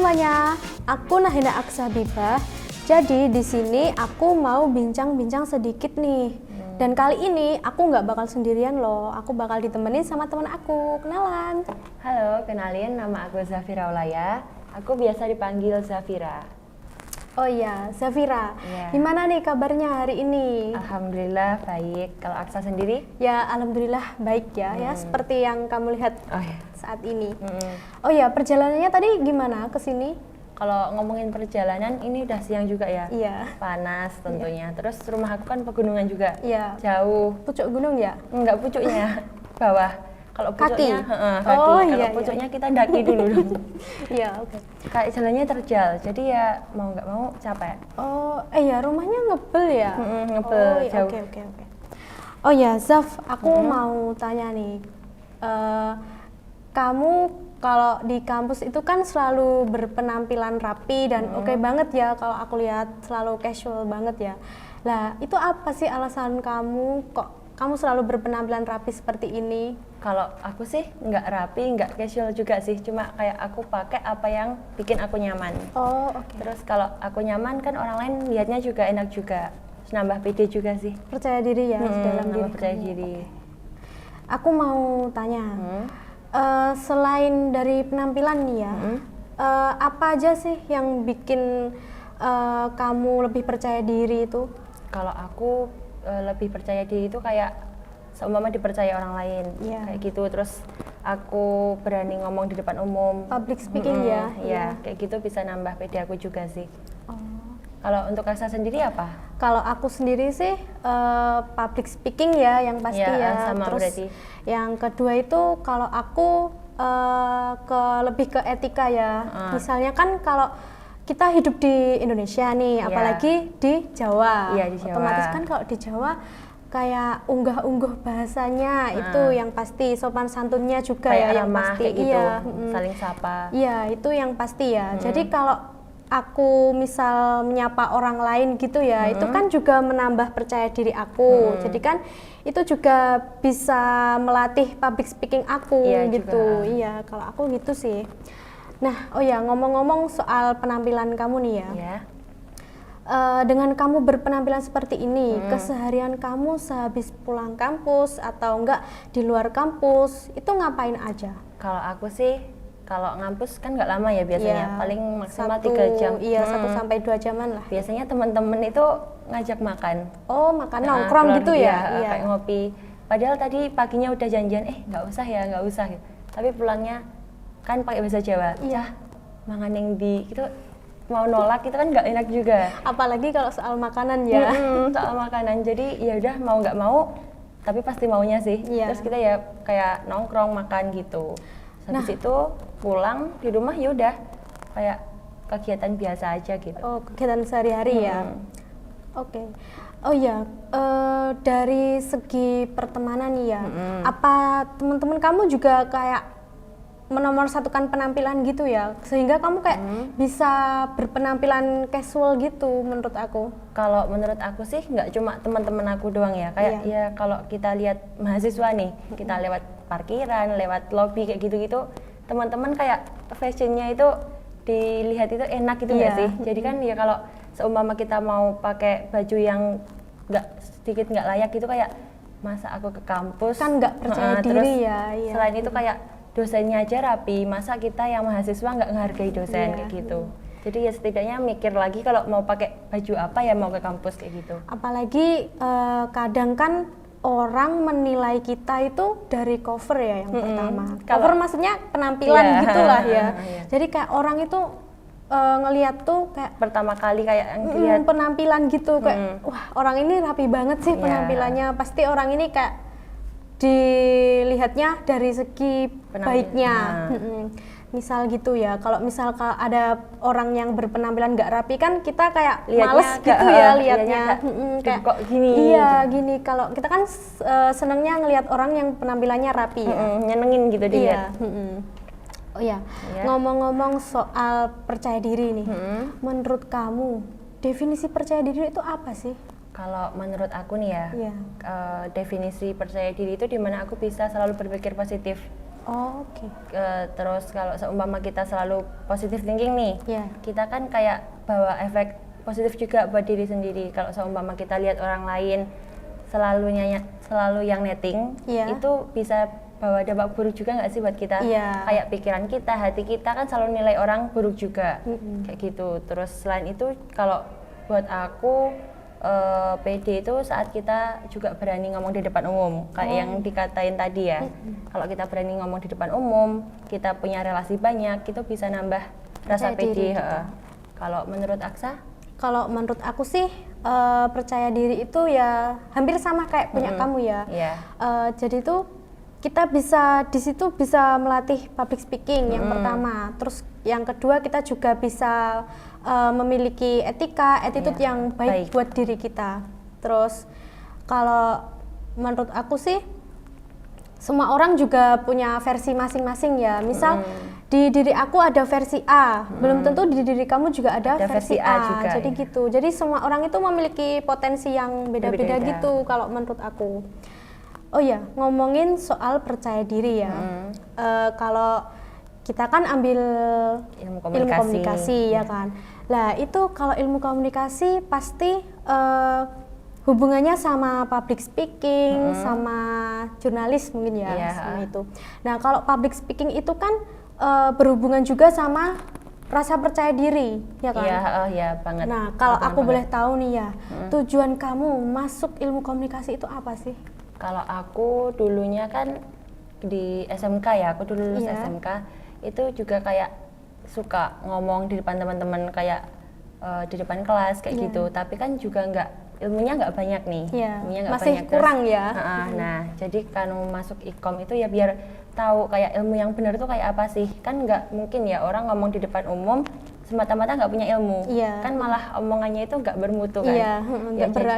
semuanya, aku Nahina Aksabibah. Jadi di sini aku mau bincang-bincang sedikit nih. Dan kali ini aku nggak bakal sendirian loh, aku bakal ditemenin sama teman aku. Kenalan. Halo, kenalin nama aku Zafira Ulaya. Aku biasa dipanggil Zafira. Oh iya, Zafira. Iya. Gimana nih kabarnya hari ini? Alhamdulillah baik. Kalau Aksa sendiri? Ya, alhamdulillah baik ya. Ya, seperti yang kamu lihat Oh ya. saat ini. Oh ya, perjalanannya tadi gimana ke sini? Kalau ngomongin perjalanan, ini udah siang juga ya. Iya. Panas tentunya. Terus rumah aku kan pegunungan juga. Iya. Jauh. Pucuk gunung ya? Enggak pucuknya, bawah. Kalau pucuknya, Kaki? kaki. Oh, Kalau iya, pucuknya kita daki dulu dong. Iya, oke. Kayak jalannya terjal, jadi ya mau nggak mau capek. Oh, ya rumahnya ngebel ya? Ngebel, Oh, iya, jauh. Oke. Oh ya, Zaf, aku mau tanya nih. Kamu kalau di kampus itu kan selalu berpenampilan rapi dan oke banget ya, kalau aku lihat selalu casual banget ya. Lah, itu apa sih alasan kamu kok kamu selalu berpenampilan rapi seperti ini? Kalau aku sih nggak rapi, nggak casual juga sih. Cuma kayak aku pakai apa yang bikin aku nyaman. Oh, oke. Terus kalau aku nyaman kan orang lain lihatnya juga enak juga. Terus nambah pede juga sih. Percaya diri ya dalam diri nambah percaya kamu. diri. Aku mau tanya, selain dari penampilan nih ya, apa aja sih yang bikin kamu lebih percaya diri itu? Kalau aku lebih percaya diri itu kayak seumpama dipercaya orang lain, Iya. kayak gitu. Terus aku berani ngomong di depan umum. Public speaking ya? Iya, kayak gitu bisa nambah pede aku juga sih. Oh. Kalau untuk Aksa sendiri apa? Kalau aku sendiri sih public speaking ya yang pasti Iya, ya. sama Terus berarti. yang kedua itu kalau aku lebih ke etika ya. Misalnya kan kalau kita hidup di Indonesia nih, Iya. apalagi di Jawa. Iya, di Jawa. Otomatis kan kalau di Jawa kayak unggah-ungguh bahasanya itu yang pasti, sopan santunnya juga Kayak ya yang ramah, pasti. kayak gitu, Iya, saling sapa. Iya, itu yang pasti ya. Jadi kalau aku misal menyapa orang lain gitu ya, itu kan juga menambah percaya diri aku. Jadi kan itu juga bisa melatih public speaking aku Iya, gitu. juga. Iya, kalau aku gitu sih. Nah, oh ya ngomong-ngomong soal penampilan kamu nih ya. Ya. Dengan kamu berpenampilan seperti ini, keseharian kamu sehabis pulang kampus atau enggak di luar kampus, itu ngapain aja? Kalau aku sih, kalau ngampus kan nggak lama ya biasanya, Iya, paling maksimal 3 jam. Iya, 1 sampai 2 jaman lah. Biasanya teman-teman itu ngajak makan. Oh, makan Nah, nongkrong keluar, gitu ya? Iya. Kayak ngopi. Padahal tadi paginya udah janjian, nggak usah ya, nggak usah. Gitu. Tapi pulangnya kan pakai bahasa Jawa. Iya. Mangan yang di, itu mau nolak itu kan nggak enak juga. Apalagi kalau soal makanan ya. Soal makanan, jadi ya udah mau nggak mau, tapi pasti maunya sih. Iya. Terus kita ya kayak nongkrong makan gitu. Habis itu pulang di rumah ya udah kayak kegiatan biasa aja gitu. Oh, kegiatan sehari-hari ya. Oke. Oh ya, dari segi pertemanan nih ya, apa teman-teman kamu juga kayak menomorsatukan penampilan gitu ya, sehingga kamu kayak bisa berpenampilan casual gitu menurut aku? Kalau menurut aku sih nggak cuma teman-teman aku doang ya, kayak ya kalau kita lihat mahasiswa nih, kita lewat parkiran, lewat lobby kayak gitu-gitu, teman-teman kayak fashionnya itu dilihat itu enak gitu nggak sih? Jadi kan ya kalau seumpama kita mau pakai baju yang sedikit nggak layak gitu, kayak masa aku ke kampus Kan nggak percaya diri terus ya. Iya. selain itu kayak dosennya aja rapi, masa kita yang mahasiswa nggak menghargai dosen kayak gitu. Jadi ya setidaknya mikir lagi kalau mau pakai baju apa ya mau ke kampus kayak gitu. Apalagi kadang kan orang menilai kita itu dari cover ya yang pertama. Cover maksudnya penampilan gitulah ya. Iya. Jadi kayak orang itu ngelihat tuh kayak Pertama kali kayak yang lihat penampilan gitu kayak wah orang ini rapi banget sih penampilannya. Pasti orang ini kayak dilihatnya dari segi baiknya. Misal gitu ya, kalau misal ada orang yang berpenampilan nggak rapi kan kita kayak Lihatnya males gitu ya lihatnya. kayak kok gini. Iya gini, kalau kita kan senengnya ngelihat orang yang penampilannya rapi ya. Nyenengin gitu Iya. dilihat. Oh ya, Iya. ngomong-ngomong soal percaya diri nih, menurut kamu definisi percaya diri itu apa sih? Kalau menurut aku nih ya, Iya. definisi percaya diri itu dimana aku bisa selalu berpikir positif. Oh, oke. Terus kalau seumpama kita selalu positive thinking nih, Iya. kita kan kayak bawa efek positif juga buat diri sendiri. Kalau seumpama kita lihat orang lain selalu yang netting, Iya. itu bisa bawa dampak buruk juga nggak sih buat kita? Iya. Kayak pikiran kita, hati kita kan selalu nilai orang buruk juga, kayak gitu. Terus selain itu kalau buat aku PD itu saat kita juga berani ngomong di depan umum, kayak yang dikatain tadi ya. Kalau kita berani ngomong di depan umum, kita punya relasi banyak, itu bisa nambah rasa Percaya diri PD. kita. Kalau menurut Aksa? Kalau menurut aku sih percaya diri itu ya hampir sama kayak punya kamu ya. Iya. Jadi tuh kita bisa di situ bisa melatih public speaking yang pertama. Terus yang kedua kita juga bisa memiliki etika, attitude yang baik buat diri kita. Terus kalau menurut aku sih semua orang juga punya versi masing-masing ya. Misal di diri aku ada versi A, belum tentu di diri kamu juga ada versi A juga. Jadi gitu. Jadi semua orang itu memiliki potensi yang beda-beda gitu kalau menurut aku. Oh ya, ngomongin soal percaya diri ya. Kalau kita kan ambil ilmu komunikasi ya kan. Lah itu kalau ilmu komunikasi pasti hubungannya sama public speaking, sama jurnalis mungkin ya, sama itu. Nah kalau public speaking itu kan berhubungan juga sama rasa percaya diri, ya kan? Iya banget. Nah kalau aku boleh tahu nih ya, tujuan kamu masuk ilmu komunikasi itu apa sih? Kalau aku dulunya kan di SMK ya, aku dulu lulus SMK, itu juga kayak suka ngomong di depan teman-teman kayak di depan kelas kayak gitu, tapi kan juga ilmunya nggak banyak nih, ilmunya nggak masih banyak, kurang terus, ya. Nah jadi kan masuk ikom itu ya biar tahu kayak ilmu yang benar tuh kayak apa sih, kan nggak mungkin ya orang ngomong di depan umum semata-mata nggak punya ilmu, kan malah omongannya itu nggak bermutu kan,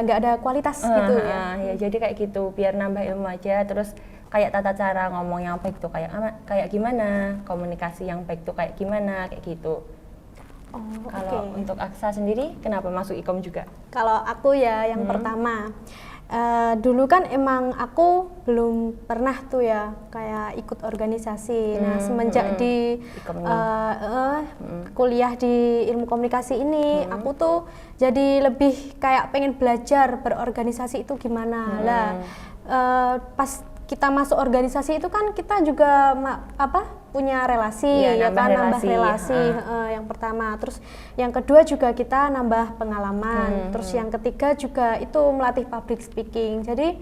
nggak ada kualitas gitu ya. Ya jadi kayak gitu biar nambah ilmu aja, terus kayak tata cara ngomong yang baik tuh kayak gimana, komunikasi yang baik tuh kayak gimana, kayak gitu. Kalau untuk Aksa sendiri kenapa masuk ikom juga? Kalau aku ya yang pertama, dulu kan emang aku belum pernah tuh ya kayak ikut organisasi. Nah semenjak di kuliah di ilmu komunikasi ini, aku tuh jadi lebih kayak pengen belajar berorganisasi itu gimana. Lah pas kita masuk organisasi itu kan kita juga punya relasi, nambah relasi yang pertama. Terus yang kedua juga kita nambah pengalaman. Terus yang ketiga juga itu melatih public speaking. Jadi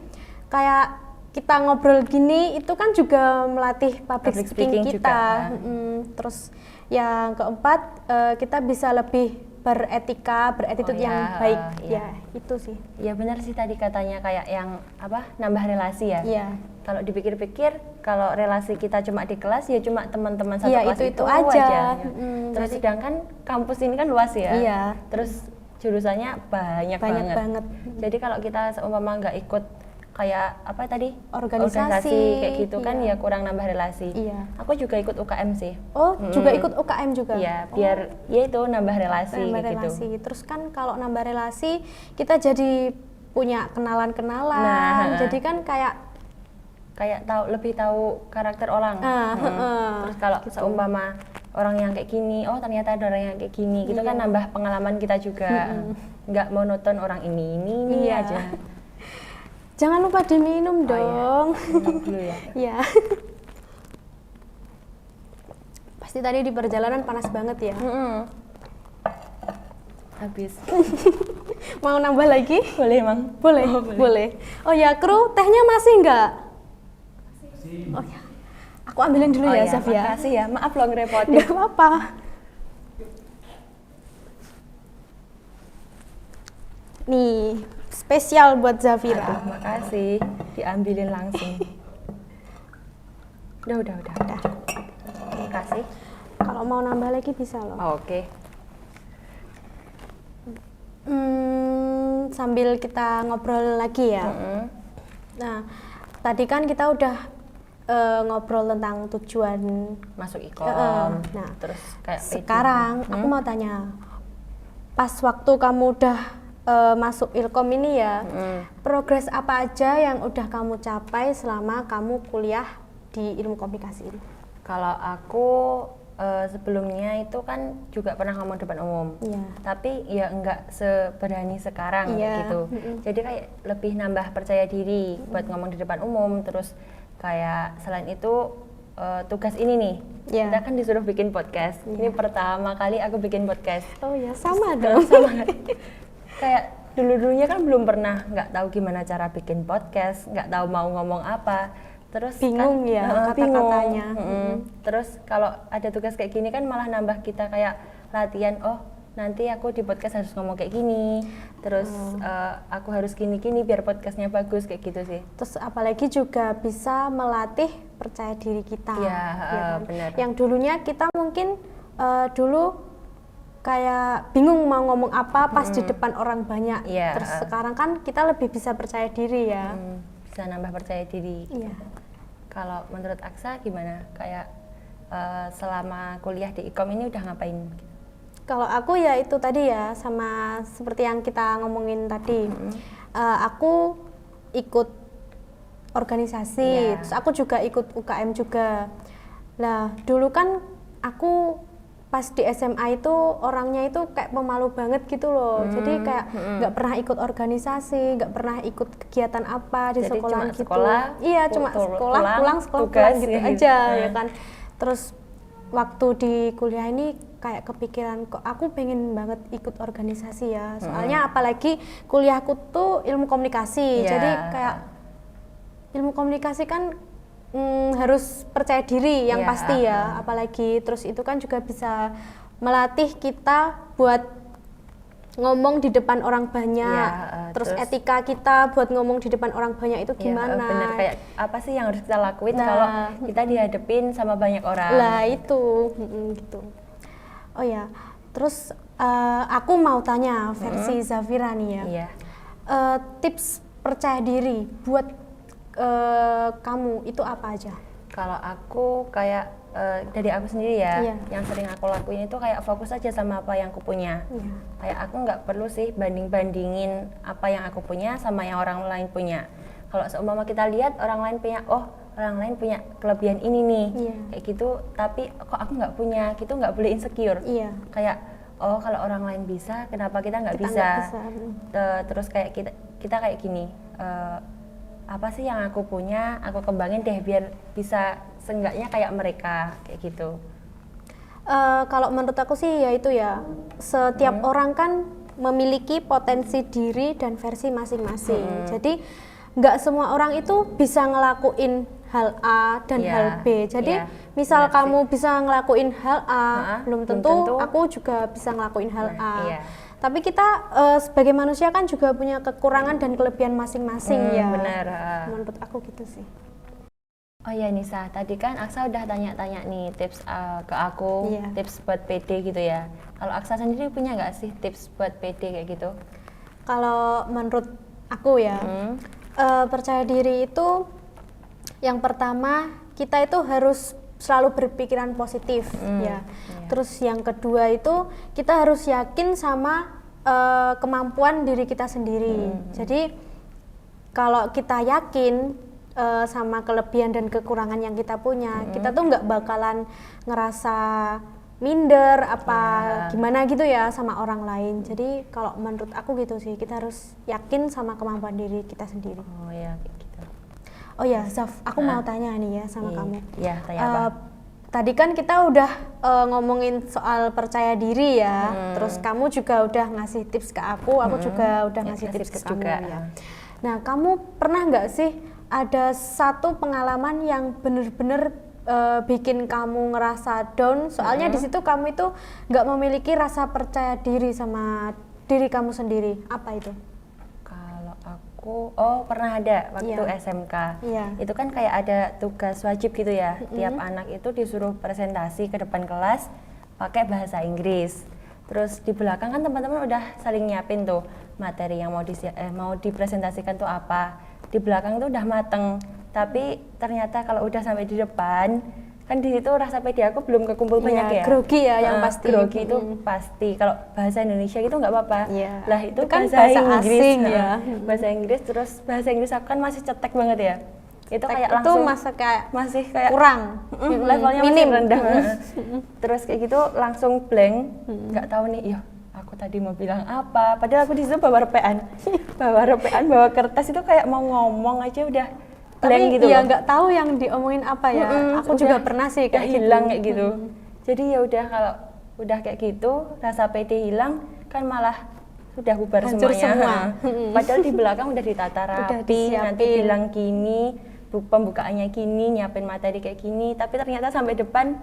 kayak kita ngobrol gini itu kan juga melatih public speaking kita. Terus yang keempat kita bisa lebih beretika, beretitude yang baik. Ya itu sih. Ya benar sih tadi katanya kayak yang nambah relasi ya. Iya. Kalau dipikir-pikir, kalau relasi kita cuma di kelas ya cuma teman-teman satu kelas itu aja. Terus sedangkan kampus ini kan luas ya. Iya. Terus jurusannya banyak banget. Jadi kalau kita seumpama nggak ikut kayak organisasi kayak gitu kan ya kurang nambah relasi. Iya. Aku juga ikut UKM sih. Oh, juga ikut UKM juga. Iya, biar ya itu nambah relasi gitu. Terus kan kalau nambah relasi kita jadi punya kenalan-kenalan. Jadi kan kayak lebih tahu karakter orang. Terus kalau seumpama orang yang kayak gini, oh ternyata ada orang yang kayak gini, gitu kan nambah pengalaman kita juga. Nggak monoton orang ini aja. Jangan lupa diminum dong. Minum dulu ya. Iya. Pasti tadi di perjalanan panas banget ya. Habis. Mau nambah lagi? Boleh Mang. Boleh. Oh ya, kru tehnya masih nggak? Oh ya, aku ambilin dulu ya, Zaf ya. Makasih ya, maaf loh ngerepotin. Nggak apa-apa. Nih, spesial buat Zafira. Aduh, makasih, diambilin langsung. Udah. Makasih. Kalau mau nambah lagi bisa loh. Oke. Sambil kita ngobrol lagi ya. Nah, tadi kan kita udah ngobrol tentang tujuan masuk ikom. Nah, terus kayak sekarang aku mau tanya, pas waktu kamu udah masuk ilkom ini ya, progres apa aja yang udah kamu capai selama kamu kuliah di ilmu komunikasi ini? Kalau aku sebelumnya itu kan juga pernah ngomong depan umum, tapi ya nggak seberani sekarang gitu. Jadi kayak lebih nambah percaya diri buat ngomong di depan umum. Terus kayak selain itu tugas ini nih, kita kan disuruh bikin podcast. Ini pertama kali aku bikin podcast. Oh ya, sama dong. Sama. Kayak dulunya kan belum pernah, nggak tahu gimana cara bikin podcast, nggak tahu mau ngomong apa. Terus bingung kan, ya kata-katanya. Terus kalau ada tugas kayak gini kan malah nambah kita kayak latihan, oh nanti aku di podcast harus ngomong kayak gini, terus aku harus gini-gini biar podcastnya bagus kayak gitu sih. Terus apalagi juga bisa melatih percaya diri kita. Ya kan? Benar. Yang dulunya kita mungkin dulu kayak bingung mau ngomong apa pas di depan orang banyak. Terus sekarang kan kita lebih bisa percaya diri ya. Bisa nambah percaya diri. Kalau menurut Aksa gimana? Kayak selama kuliah di IKOM ini udah ngapain? Kalau aku ya itu tadi ya, sama seperti yang kita ngomongin tadi. Aku ikut organisasi, terus aku juga ikut UKM juga. Nah, dulu kan aku pas di SMA itu orangnya itu kayak pemalu banget gitu loh. Jadi kayak nggak pernah ikut organisasi, nggak pernah ikut kegiatan apa di sekolah gitu. Iya, cuma sekolah pulang gitu aja ya kan. Terus waktu di kuliah ini kayak kepikiran kok aku pengen banget ikut organisasi ya. Soalnya apalagi kuliahku tuh ilmu komunikasi. Jadi kayak ilmu komunikasi kan harus percaya diri yang pasti ya, apalagi terus itu kan juga bisa melatih kita buat ngomong di depan orang banyak, terus etika kita buat ngomong di depan orang banyak itu gimana? Bener, kayak apa sih yang harus kita lakuin kalau kita dihadapin sama banyak orang? Lah itu, gitu. Oh ya, terus aku mau tanya versi Zafira nih ya, tips percaya diri buat kamu itu apa aja? Kalau aku kayak dari aku sendiri ya, yang sering aku lakuin itu kayak fokus aja sama apa yang aku punya. Kayak aku nggak perlu sih banding-bandingin apa yang aku punya sama yang orang lain punya. Kalau seumpama kita lihat orang lain punya, oh orang lain punya kelebihan ini nih, kayak gitu. Tapi kok aku nggak punya, gitu nggak boleh insecure. Kayak oh kalau orang lain bisa, kenapa kita nggak bisa? Terus kayak kita kayak gini. Apa sih yang aku punya, aku kembangin deh biar bisa seenggaknya kayak mereka, kayak gitu. Kalau menurut aku sih ya itu ya, setiap orang kan memiliki potensi diri dan versi masing-masing. Jadi nggak semua orang itu bisa ngelakuin hal A dan hal B. Jadi misal kamu bisa ngelakuin hal A, belum tentu aku juga bisa ngelakuin hal A. Tapi kita sebagai manusia kan juga punya kekurangan dan kelebihan masing-masing ya. Benar. Menurut aku gitu sih. Oh ya Nisa, tadi kan Aksa udah tanya-tanya nih tips ke aku, tips buat PD gitu ya. Kalau Aksa sendiri punya nggak sih tips buat PD kayak gitu? Kalau menurut aku ya, percaya diri itu yang pertama kita itu harus selalu berpikiran positif ya. Terus yang kedua itu kita harus yakin sama kemampuan diri kita sendiri. Jadi kalau kita yakin sama kelebihan dan kekurangan yang kita punya, kita tuh nggak bakalan ngerasa minder apa gimana gitu ya sama orang lain. Jadi kalau menurut aku gitu sih, kita harus yakin sama kemampuan diri kita sendiri. Oh ya, gitu. Oh ya, Zaf, aku mau tanya nih ya sama kamu. Iya, tanya apa? Tadi kan kita udah ngomongin soal percaya diri ya, terus kamu juga udah ngasih tips ke aku juga udah ngasih tips ke kamu ya. Nah, kamu pernah nggak sih ada satu pengalaman yang bener-bener bikin kamu ngerasa down? Soalnya di situ kamu itu nggak memiliki rasa percaya diri sama diri kamu sendiri. Apa itu? Pernah ada waktu SMK. Itu kan kayak ada tugas wajib gitu ya. Tiap anak itu disuruh presentasi ke depan kelas pakai bahasa Inggris. Terus di belakang kan teman-teman udah saling nyiapin tuh materi yang mau dipresentasikan tuh apa. Di belakang tuh udah mateng. Tapi ternyata kalau udah sampai di depan, kan di situ rasa pede aku belum kekumpul banyak ya. Grogi ya yang pasti. Grogi itu pasti. Kalau bahasa Indonesia gitu nggak apa-apa. Lah itu kan bahasa Inggris asing ya. Bahasa Inggris, terus bahasa Inggris aku kan masih cetek banget ya. itu Tek kayak itu langsung masih kayak kayak kurang. levelnya Minim. masih rendah. Terus kayak gitu langsung blank, nggak tahu nih, ya aku tadi mau bilang apa, padahal aku di situ bawa repean, bawa kertas, itu kayak mau ngomong aja udah blank Tapi gitu ya loh. nggak tahu yang diomongin apa ya. Aku juga pernah sih kayak gitu. hilang kayak gitu. Jadi ya udah, kalau udah kayak gitu rasa pede hilang kan malah sudah bubar Hancur semuanya. semua. Padahal di belakang udah ditata Udah rapi, nanti disiapin. bilang gini, pembukaannya gini, nyiapin materi kayak gini, tapi ternyata sampai depan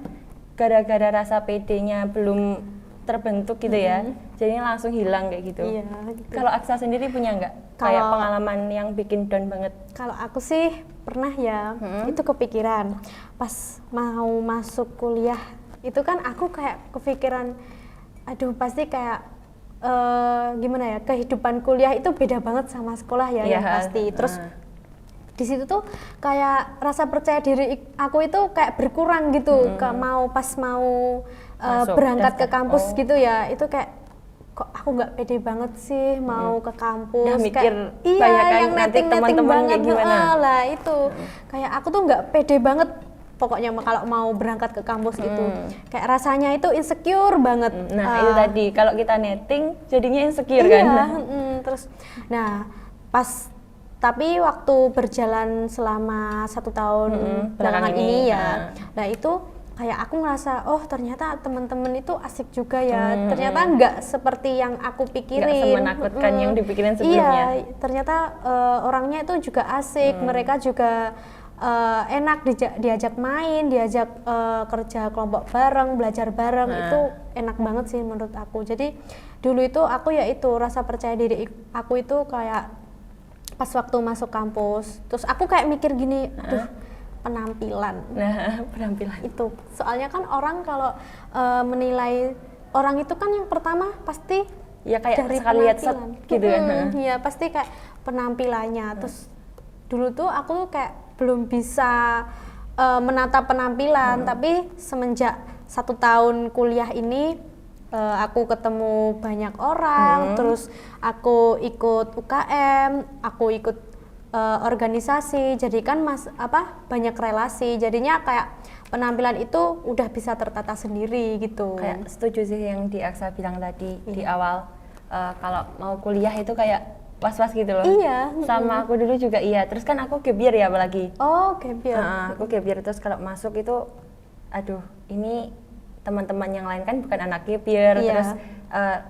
gara-gara rasa pedenya belum terbentuk gitu ya, jadinya langsung hilang kayak gitu. Iya, gitu. Kalau Aksa sendiri punya nggak kayak pengalaman yang bikin down banget? Kalau aku sih pernah ya, itu kepikiran pas mau masuk kuliah. Itu kan aku kayak kepikiran, aduh pasti kayak gimana ya, kehidupan kuliah itu beda banget sama sekolah ya, yang pasti. Terus di situ tuh kayak rasa percaya diri aku itu kayak berkurang gitu, pas mau berangkat ke kampus gitu ya, itu kayak kok aku nggak pede banget sih mau ke kampus. Udah mikir kayak, banyak kan yang nanti netting teman-teman banget kayak gimana. lah itu. Kayak aku tuh nggak pede banget pokoknya kalau mau berangkat ke kampus gitu. Kayak rasanya itu insecure banget. Nah itu tadi, kalau kita netting jadinya insecure iya, kan. Terus nah tapi waktu berjalan selama 1 tahun belakangan ini ya, nah itu kayak aku ngerasa, oh ternyata teman-teman itu asik juga ya, ternyata nggak seperti yang aku pikirin, nggak semenakutkan yang dipikirin sebelumnya. Iya, ternyata orangnya itu juga asik, mereka juga enak diajak main, diajak kerja kelompok bareng, belajar bareng, itu enak banget sih menurut aku. Jadi dulu itu aku ya itu rasa percaya diri aku itu kayak pas waktu masuk kampus, terus aku kayak mikir gini, aduh penampilan. Nah, penampilan Itu soalnya kan orang kalau menilai orang itu kan yang pertama pasti ya kayak dari sekali lihat set penampilan. gitu kan. Iya pasti kayak penampilannya. Terus dulu tuh aku tuh kayak belum bisa menata penampilan, tapi semenjak 1 tahun kuliah ini aku ketemu banyak orang, terus aku ikut UKM, aku ikut organisasi, jadi kan banyak relasi, jadinya kayak penampilan itu udah bisa tertata sendiri gitu. Kayak setuju sih yang di Aksa bilang tadi di awal, kalau mau kuliah itu kayak was-was gitu loh. Iya. Sama aku dulu juga iya. Terus kan aku gap year ya apalagi. Oh, gap year. Aku gap year, terus kalau masuk itu, aduh ini teman-teman yang lain kan bukan anak gap year, terus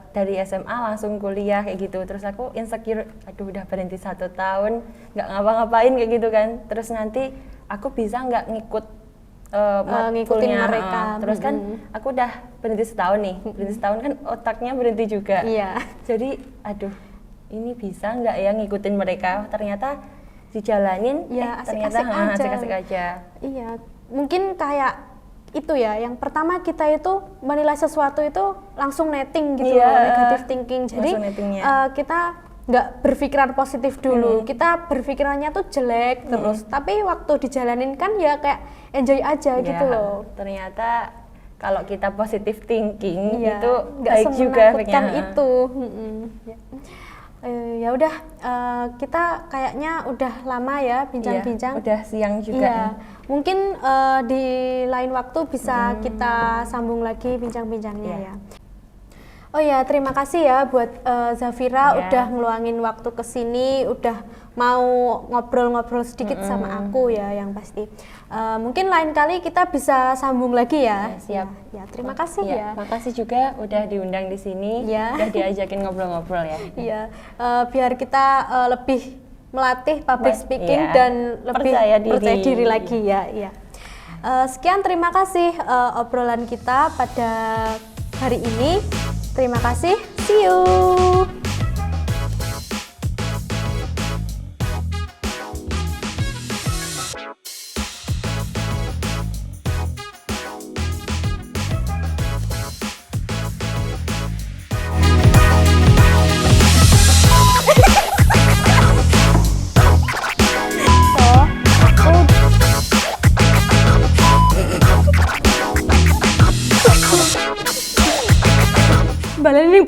dari SMA langsung kuliah kayak gitu. Terus aku insecure, aduh udah berhenti 1 tahun nggak ngapa-ngapain kayak gitu kan. Terus nanti aku bisa nggak ngikutin matkulnya, mereka. Terus kan aku udah berhenti setahun nih, berhenti setahun kan otaknya berhenti juga. Iya. Jadi aduh ini bisa nggak ya ngikutin mereka? Ternyata dijalanin, Ya, ternyata asik-asik aja. Iya, mungkin kayak itu ya, yang pertama kita itu menilai sesuatu itu langsung netting gitu loh, negative thinking. Jadi kita nggak berpikiran positif dulu, kita berpikirannya tuh jelek terus, tapi waktu dijalanin kan ya kayak enjoy aja gitu loh. Ternyata kalau kita positive thinking ya, itu baik juga efeknya. Itu. Ya udah, kita kayaknya udah lama ya bincang-bincang. Udah siang juga. Iya. Mungkin di lain waktu bisa kita sambung lagi bincang-bincangnya ya. Oh ya, terima kasih ya buat Zafira udah ngeluangin waktu kesini, udah mau ngobrol-ngobrol sedikit sama aku ya, yang pasti. Mungkin lain kali kita bisa sambung lagi ya. Siap. Ya, terima kasih ya. Makasih juga udah diundang di sini, udah diajakin ngobrol-ngobrol ya. Iya, biar kita lebih melatih public speaking dan lebih percaya diri lagi ya. Iya. Sekian, terima kasih obrolan kita pada hari ini. Terima kasih, see you. Balen ini